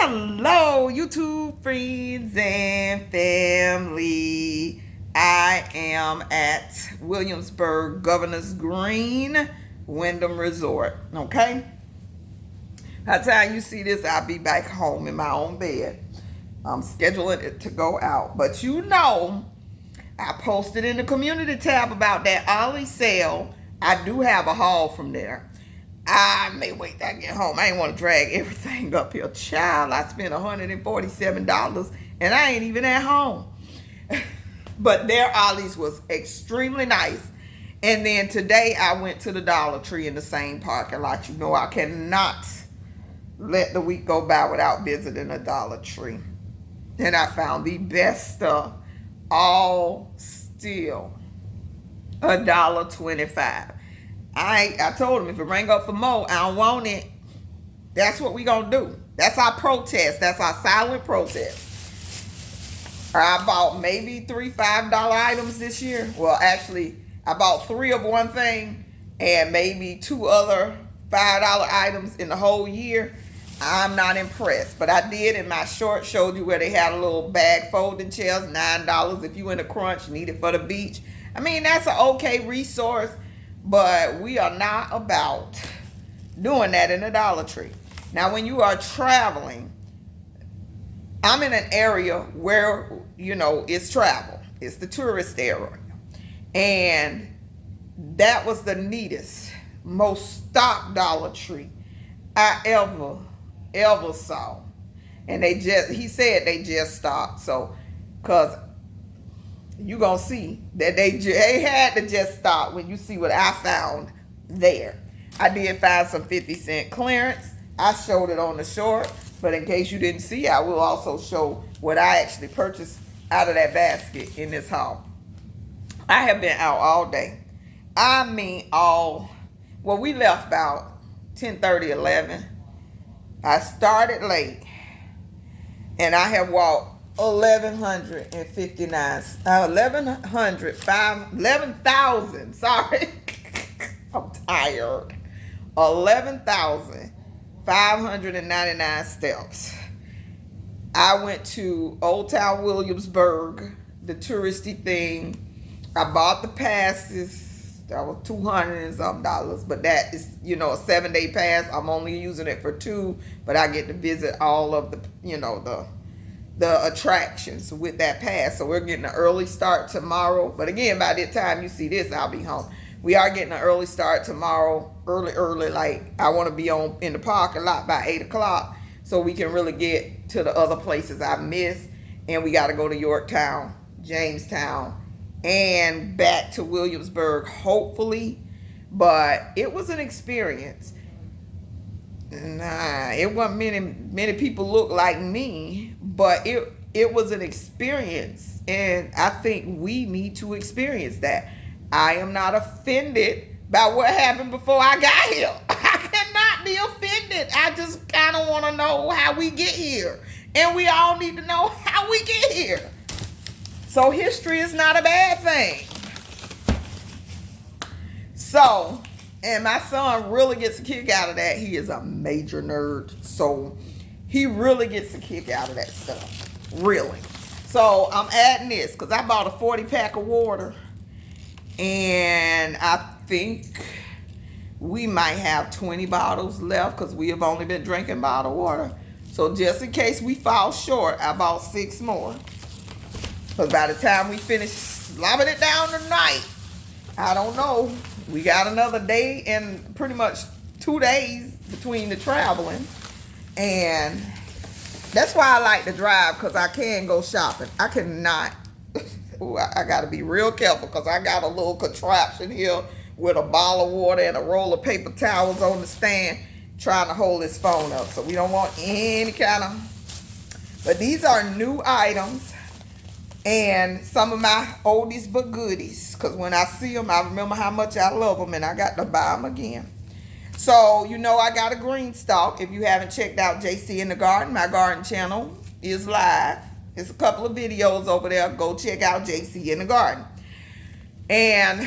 Hello, YouTube friends and family. I am at Williamsburg Governor's Green Wyndham Resort. Okay? By the time you see this, I'll be back home in my own bed. I'm scheduling it to go out. But you know, I posted in the community tab about that Ollie sale. I do have a haul from there. I may wait till I get home. I ain't want to drag everything up here. Child, I spent $147 and I ain't even at home. But their Ollie's was extremely nice. And then today I went to the Dollar Tree in the same parking lot. You know I cannot let the week go by without visiting a Dollar Tree. And I found the best stuff. All still $1.25. I told him if it rang up for more, I don't want it. That's what we gonna do. That's our protest. That's our silent protest. I bought maybe 3 $5 items this year. Well, actually, I bought 3 of one thing and maybe 2 other $5 items in the whole year. I'm not impressed, but I did in my short showed you where they had a little bag folding chairs, $9 if you in a crunch, need it for the beach. I mean, that's an okay resource. But we are not about doing that in a Dollar Tree. Now, when you are traveling, I'm in an area where, you know, it's travel. It's the tourist area. And that was the neatest, most stocked Dollar Tree I ever saw. And he said they just stopped. So, because you gonna see that they had to just stop when you see what I found there. I did find some 50-cent clearance. I showed it on the short, but in case you didn't see, I will also show what I actually purchased out of that basket in this haul. I have been out all day. I mean we left about 10:30, 11. I started late and I have walked 11,000, sorry. I'm tired. 11,599 steps. I went to Old Town Williamsburg, the touristy thing. I bought the passes. That was $200 and some dollars, but that is, you know, a 7-day pass. I'm only using it for 2, but I get to visit all of the, you know, the attractions with that pass. So we're getting an early start tomorrow. But again, by the time you see this, I'll be home. We are getting an early start tomorrow, early. Like I want to be in the parking lot by 8 o'clock so we can really get to the other places I missed. And we got to go to Yorktown, Jamestown, and back to Williamsburg, hopefully. But it was an experience. Nah, it wasn't many people look like me, but it was an experience, and I think we need to experience that. I am not offended by what happened before I got here. I cannot be offended. I just kind of want to know how we get here, and we all need to know how we get here. So history is not a bad thing. So, and my son really gets a kick out of that. He is a major nerd. So he really gets a kick out of that stuff. Really. So I'm adding this because I bought a 40-pack of water. And I think we might have 20 bottles left because we have only been drinking bottled water. So just in case we fall short, I bought 6 more. Because by the time we finish slobbing it down tonight, I don't know. We got another day and pretty much 2 days between the traveling. And that's why I like to drive, because I can go shopping. I cannot. Ooh, I got to be real careful because I got a little contraption here with a bottle of water and a roll of paper towels on the stand trying to hold this phone up. So we don't want any kind of... But these are new items. And some of my oldies but goodies. Because when I see them, I remember how much I love them. And I got to buy them again. So, you know, I got a green stalk. If you haven't checked out JC in the Garden, my garden channel is live. There's a couple of videos over there. Go check out JC in the Garden. And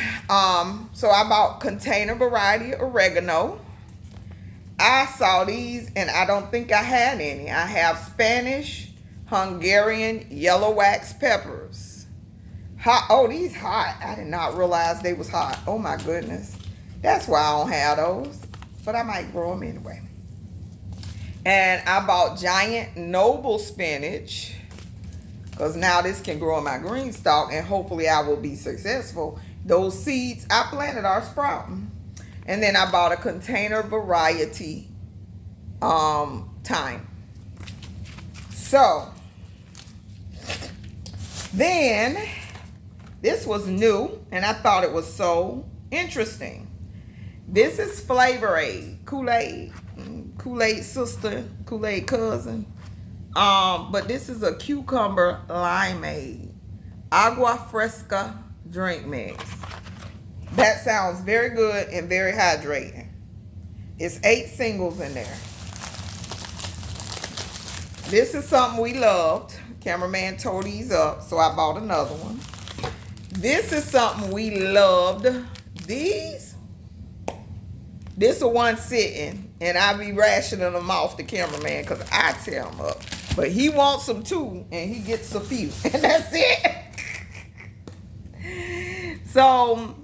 so I bought container variety oregano. I saw these and I don't think I had any. I have Spanish, Hungarian, yellow wax peppers. Hot. Oh, these hot. I did not realize they was hot. Oh my goodness. That's why I don't have those. But I might grow them anyway. And I bought giant noble spinach, because now this can grow in my green stalk and hopefully I will be successful. Those seeds I planted are sprouting. And then I bought a container variety thyme. So then this was new and I thought it was so interesting. This is Flavor Aid, Kool-Aid. Kool-Aid sister, Kool-Aid cousin. But this is a cucumber limeade agua fresca drink mix. That sounds very good and very hydrating. It's 8 singles in there. This is something we loved. Cameraman tore these up, so I bought another one. This is something we loved. This is one sitting, and I be rationing them off the cameraman because I tear them up. But he wants them too, and he gets a few, and that's it. So,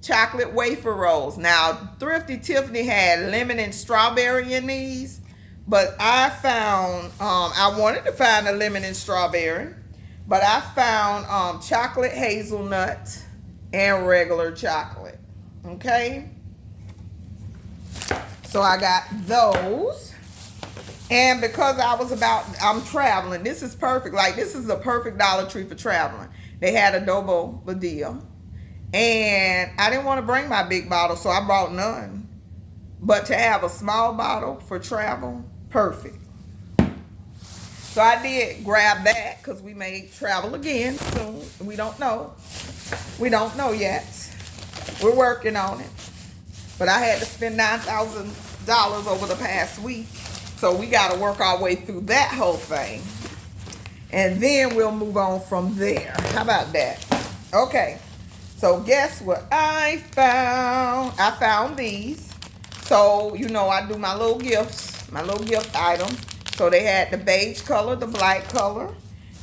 chocolate wafer rolls. Now, Thrifty Tiffany had lemon and strawberry in these, but I found, I wanted to find a lemon and strawberry, but I found chocolate hazelnut and regular chocolate. Okay? So I got those. And because I'm traveling, this is perfect. Like, this is the perfect Dollar Tree for traveling. They had adobo badilla. And I didn't want to bring my big bottle, so I brought none. But to have a small bottle for travel, perfect. So I did grab that because we may travel again soon. We don't know. We don't know yet. We're working on it. But I had to spend $9,000 over the past week. So we got to work our way through that whole thing. And then we'll move on from there. How about that? Okay. So guess what I found? I found these. So, you know, I do my little gifts, my little gift items. So they had the beige color, the black color.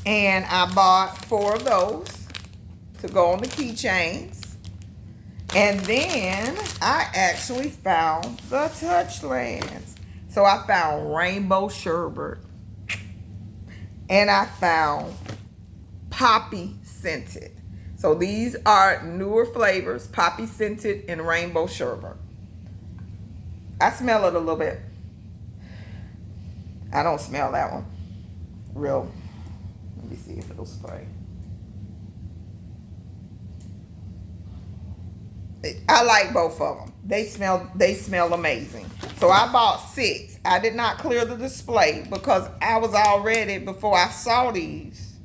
And I bought 4 of those to go on the keychains. And then I actually found the Touchlands. So I found rainbow sherbet. And I found poppy scented. So these are newer flavors, poppy scented and rainbow sherbet. I smell it a little bit. I don't smell that one. Real. Let me see if it'll spray. I like both of them. They smell amazing. So I bought 6. I did not clear the display because I was already, before I saw these,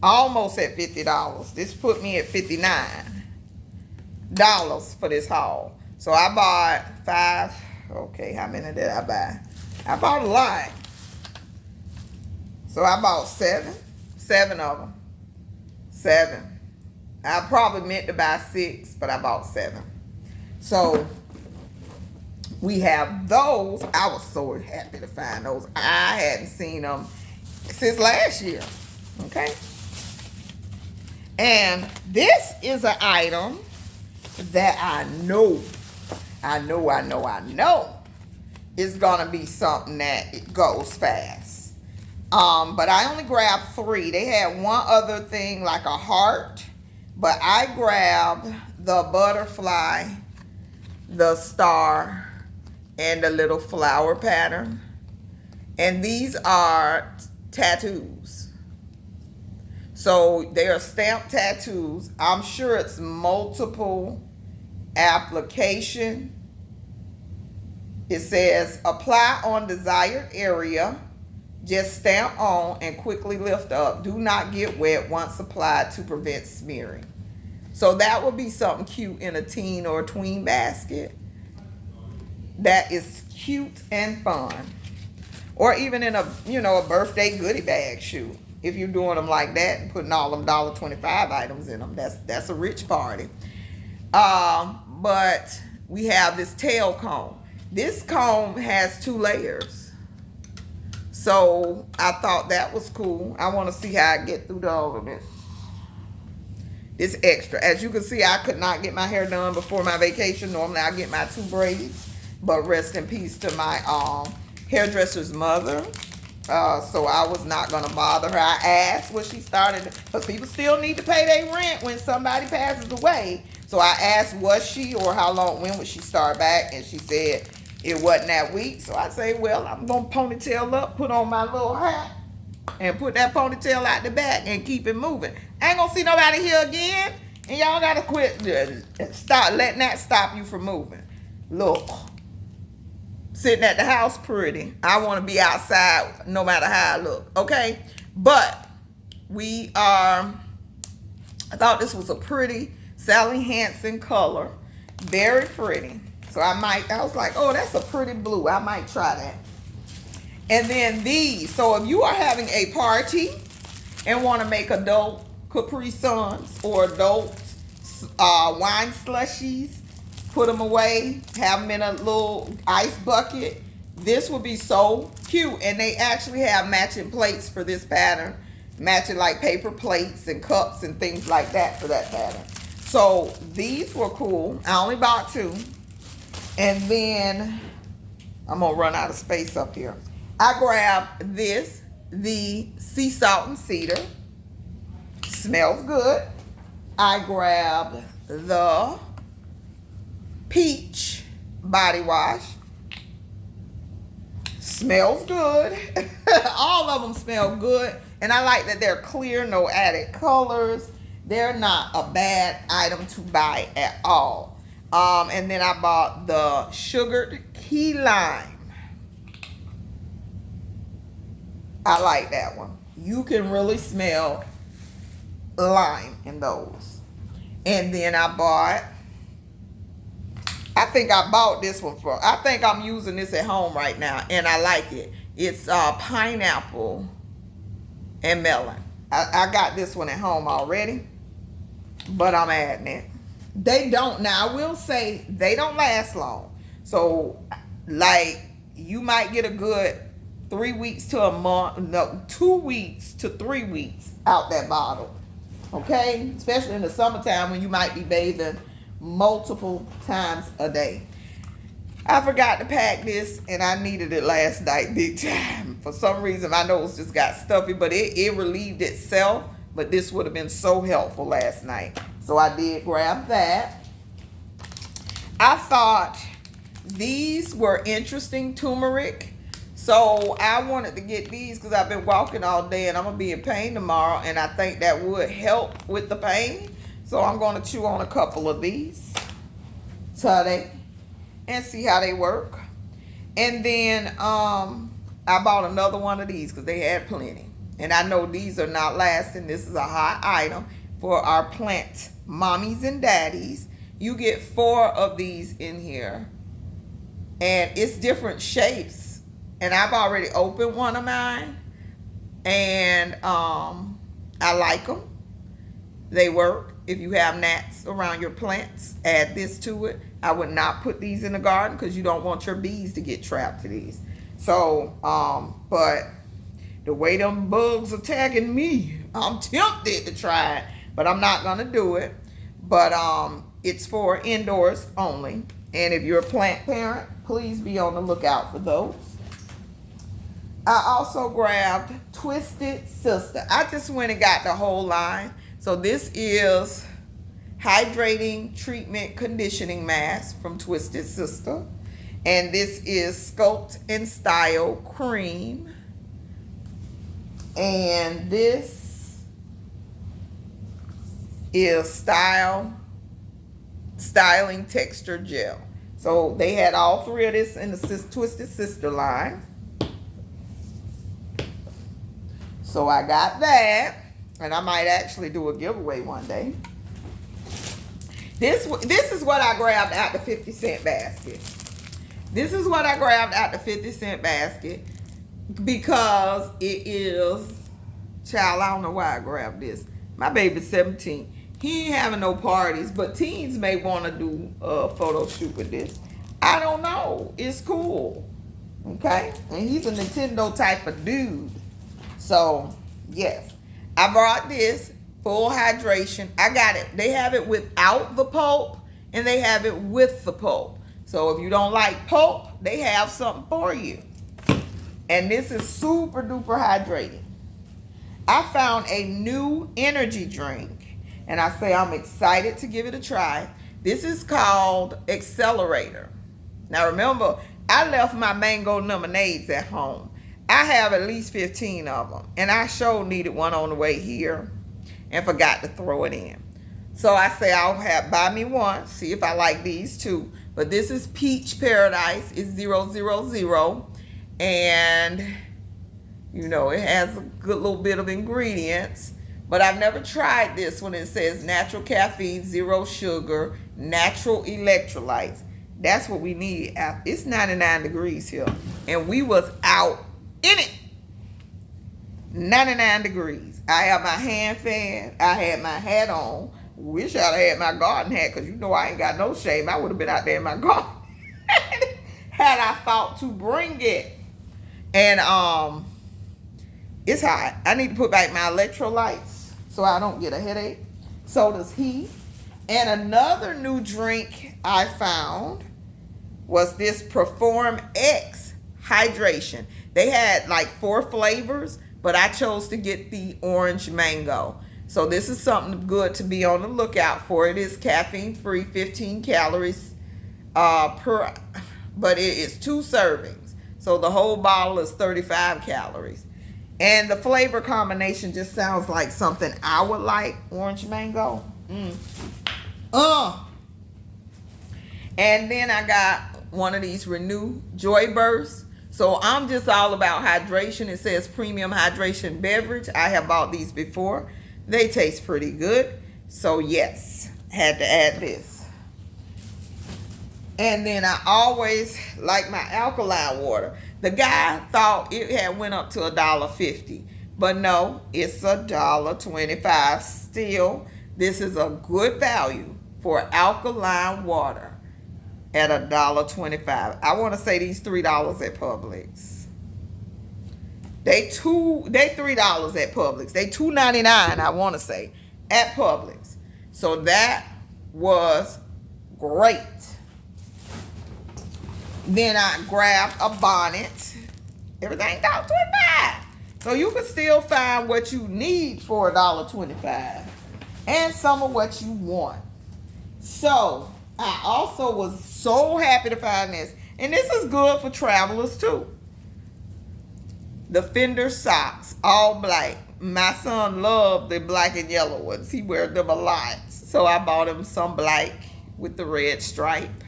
almost at $50. This put me at $59 for this haul. So I bought 5. Okay, how many did I buy? I bought a lot. So I bought 7. 7 of them. 7. I probably meant to buy 6, but I bought 7. So we have those. I was so happy to find those. I hadn't seen them since last year. Okay. And this is an item that I know is going to be something that it goes fast. But I only grabbed 3. They had one other thing like a heart. But I grabbed the butterfly, the star, and the little flower pattern. And these are tattoos. So they are stamped tattoos. I'm sure it's multiple application. It says apply on desired area. Just stamp on and quickly lift up. Do not get wet once applied to prevent smearing. So that would be something cute in a teen or a tween basket. That is cute and fun. Or even in a birthday goodie bag shoe. If you're doing them like that and putting all them $1.25 items in them, that's a rich party. But we have this tail comb. This comb has 2 layers. So I thought that was cool. I want to see how I get through all of it. It's extra. As you can see, I could not get my hair done before my vacation. Normally I get my 2 braids. But rest in peace to my hairdresser's mother. So I was not going to bother her. I asked when she started, because people still need to pay their rent when somebody passes away. So I asked, was she, or how long, when would she start back? And she said it wasn't that week. So I say, well, I'm going to ponytail up, put on my little hat, and put that ponytail out the back and keep it moving. I ain't going to see nobody here again. And y'all got to quit, stop letting that stop you from moving. Look. Sitting at the house pretty. I want to be outside no matter how I look. Okay? But I thought this was a pretty Sally Hansen color. Very pretty. So I was like, oh, that's a pretty blue. I might try that. And then these. So if you are having a party and want to make adult Capri Suns or adult wine slushies, put them away, have them in a little ice bucket. This would be so cute. And they actually have matching plates for this pattern. Matching like paper plates and cups and things like that for that pattern. So these were cool. I only bought 2. And then I'm going to run out of space up here. I grabbed this, the Sea Salt and Cedar. Smells good. I grabbed the Peach body wash. Smells good. All of them smell good. And I like that they're clear, no added colors. They're not a bad item to buy at all. And then I bought the sugared key lime. I like that one. You can really smell lime in those. And then I think I bought this one I think I'm using this at home right now, and I like it. It's pineapple and melon. I got this one at home already, but I'm adding it. They don't, now I will say, they don't last long. So, like, you might get a good 3 weeks to a month, no, 2 weeks to 3 weeks out that bottle. Okay? Especially in the summertime when you might be bathing multiple times a day. I forgot to pack this and I needed it last night big time. For some reason my nose just got stuffy, but it relieved itself. But this would have been so helpful last night. So I did grab that. I thought these were interesting, turmeric. So I wanted to get these because I've been walking all day and I'm going to be in pain tomorrow. And I think that would help with the pain. So I'm going to chew on a couple of these today and see how they work. And then I bought another one of these because they had plenty. And I know these are not lasting. This is a hot item for our plant mommies and daddies. You get 4 of these in here. And it's different shapes. And I've already opened one of mine. And I like them. They work. If you have gnats around your plants, add this to it. I would not put these in the garden because you don't want your bees to get trapped to these. So, but the way them bugs attacking me, I'm tempted to try it, but I'm not going to do it. But it's for indoors only. And if you're a plant parent, please be on the lookout for those. I also grabbed Twisted Sister. I just went and got the whole line. So this is Hydrating Treatment Conditioning Mask from Twisted Sister. And this is Sculpt and Style Cream. And this is Styling Texture Gel. So they had all 3 of this in the Twisted Sister line. So I got that. And I might actually do a giveaway one day. This is what I grabbed out the 50-cent basket. This is what I grabbed out the 50-cent basket. Because it is, child, I don't know why I grabbed this. My baby's 17. He ain't having no parties, but teens may want to do a photo shoot with this. I I don't know. It's cool. Okay? And he's a Nintendo type of dude. So, yes. I brought this full hydration. I got it. They have it without the pulp and they have it with the pulp. So if you don't like pulp, they have something for you. And this is super duper hydrating. I found a new energy drink and I say I'm excited to give it a try. This is called Accelerator. Now remember, I left my mango lemonades at home. I have at least 15 of them. And I sure needed one on the way here and forgot to throw it in. So I say I'll buy me one, see if I like these too. But this is Peach Paradise. It's 000. And, you know, it has a good little bit of ingredients. But I've never tried this one. It says natural caffeine, zero sugar, natural electrolytes. That's what we need. It's 99 degrees here. And we was out in it. 99 degrees. I have my hand fan. I had my hat on. Wish I'd had my garden hat because you know I ain't got no shame. I would have been out there in my garden had I thought to bring it. And it's hot. I need to put back my electrolytes so I don't get a headache. So does he. And another new drink I found was this Perform X hydration. They had like 4 flavors, but I chose to get the orange mango. So this is something good to be on the lookout for. It is caffeine free, 15 calories but it is 2 servings. So the whole bottle is 35 calories. And the flavor combination just sounds like something I would like. Orange mango. And then I got one of these Renew Joy Bursts. So I'm just all about hydration. It says premium hydration beverage. I have bought these before. They taste pretty good. So yes, had to add this. And then I always like my alkaline water. The guy thought it had went up to $1.50. But no, it's $1.25 still. This is a good value for alkaline water at $1.25. I want to say these $3 at Publix. They $3 at Publix. They $2.99, I want to say, at Publix. So that was great. Then I grabbed a bonnet. Everything $1.25. So you can still find what you need for $1.25 and some of what you want. So I also was so happy to find this. And this is good for travelers too. The Fender socks, all black. My son loved the black and yellow ones. He wears them a lot. So I bought him some black with the red stripe.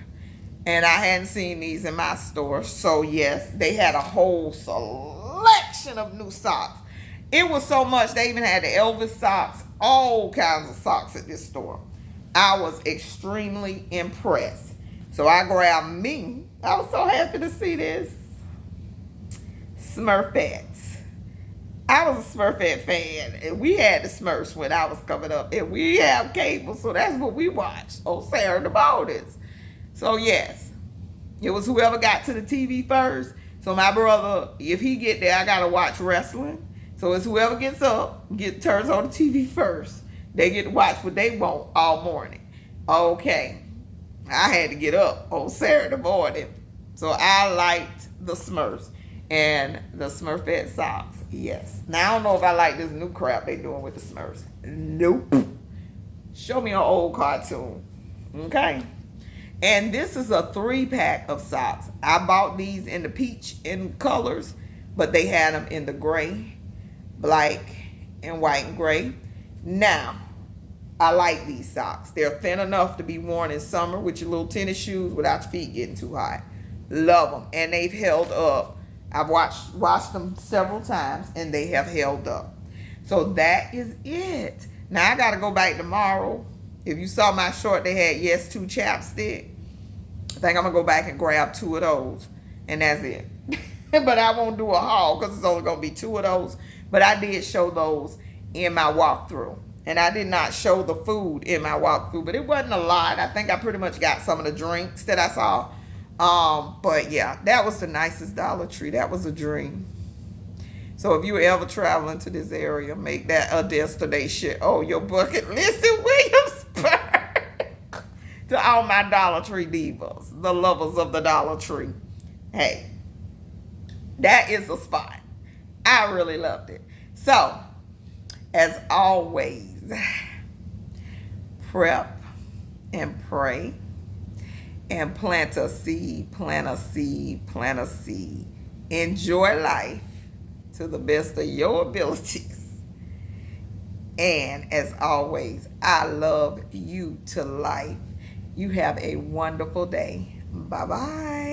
And I hadn't seen these in my store. So yes, they had a whole selection of new socks. It was so much. They even had the Elvis socks, all kinds of socks at this store. I was extremely impressed. So I grabbed me. I was so happy to see this. Smurfettes. I was a Smurfette fan. And we had the Smurfs when I was coming up. And we have cable, so that's what we watched on Saturday mornings. So yes, it was whoever got to the TV first. So my brother, if he get there, I got to watch wrestling. So it's whoever gets up, turns on the TV first. They get to watch what they want all morning. Okay. I had to get up on Saturday morning. So I liked the Smurfs and the Smurfette socks. Yes. Now I don't know if I like this new crap they doing with the Smurfs. Nope. Show me an old cartoon. Okay. And this is a 3-pack of socks. I bought these in the peach in colors, but they had them in the gray, black, and white and gray. Now, I like these socks. They're thin enough to be worn in summer with your little tennis shoes without your feet getting too hot. Love them. And they've held up. I've washed them several times, and they have held up. So that is it. Now, I got to go back tomorrow. If you saw my short, they had Yes 2 chapstick. I think I'm going to go back and grab 2 of those. And that's it. But I won't do a haul because it's only going to be 2 of those. But I did show those in my walkthrough. And I did not show the food in my walkthrough. But it wasn't a lot. I think I pretty much got some of the drinks that I saw. But yeah, that was the nicest Dollar Tree. That was a dream. So if you ever traveling to this area, make that a destination. Oh, your bucket list in Williamsburg. To all my Dollar Tree divas, the lovers of the Dollar Tree. Hey, that is a spot. I really loved it. So, as always, prep and pray and plant a seed, plant a seed, plant a seed. Enjoy life to the best of your abilities. And as always, I love you to life. You have a wonderful day. Bye-bye.